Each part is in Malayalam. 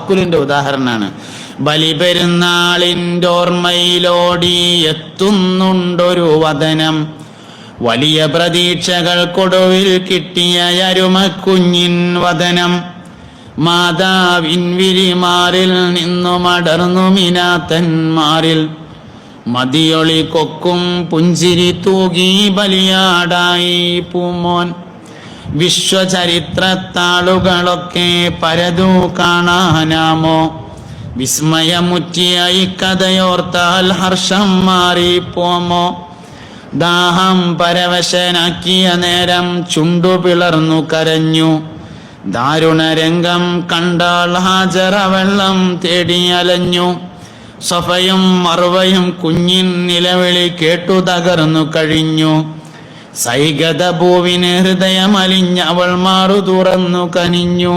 തവക്കുലിന്റെ ഉദാഹരണമാണ്. ബലിപെരുന്നാളിൻ്റെ ഓർമ്മയിലോടി എത്തുന്നുണ്ടൊരു വദനം, വലിയ പ്രതീക്ഷകൾക്കൊടുവിൽ കിട്ടിയ യരുമക്കുഞ്ഞിൻ വദനം. മാതാവിൻ വിരിമാറിൽ നിന്നുമടർന്നു മിനാത്തന്മാരിൽ, മതിയൊളി കൊക്കും പുഞ്ചിരി തൂകി ബലിയാടായി പൂമോൻ. വിശ്വചരിത്രത്താളുകളൊക്കെ പരതു കാണാനാമോ, വിസ്മയമുറ്റിയ ഈ കഥയോർത്താൽ ഹർഷം മാറിപ്പോമോ. ദാഹം പരവശനാക്കിയ നേരം ചുണ്ടുപിളർന്നു കരഞ്ഞു, ദാരുണരംഗം കണ്ടാൽ ഹാജറ വെള്ളം തേടി അലഞ്ഞു. സഫയും മർവയും കുഞ്ഞിൻ നിലവിളി കേട്ടു തകർന്നു കഴിഞ്ഞു. സൈകത ഭൂവിന് ഹൃദയമലിഞ്ഞ അവൾ മാറു തുറന്നു കനിഞ്ഞു.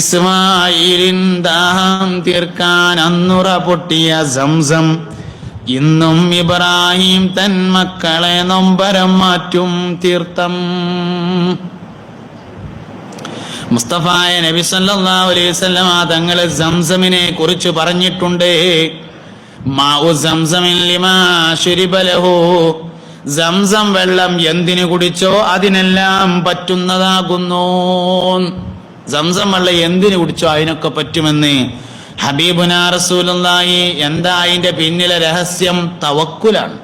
ഇസ്മായിലിൻ ദാഹം തീർക്കാൻ അന്നുറ പൊട്ടിയ സംസം, ഇന്നും ഇബ്രാഹിം തൻ മക്കളെ നൊമ്പരം മാറ്റും തീർത്ഥം. മുസ്തഫായ നബി സല്ലല്ലാഹു അലൈഹി വസല്ലം തങ്ങളെ സംസമിനെ കുറിച്ച് പറഞ്ഞിട്ടുണ്ട്. മാഉ സംസമിൻ ലിമാ ശുരിബ ലഹു, സംസം വെള്ളം എന്തിനു കുടിച്ചോ അതിനെല്ലാം പറ്റുന്നതാകുന്നു. സംസം വെള്ളം എന്തിനു കുടിച്ചോ അതിനൊക്കെ പറ്റുമെന്ന് ഹബീബുനാ റസൂലുള്ളാഹി. എന്താ അതിന്റെ പിന്നിലെ രഹസ്യം? തവക്കുലാണ്.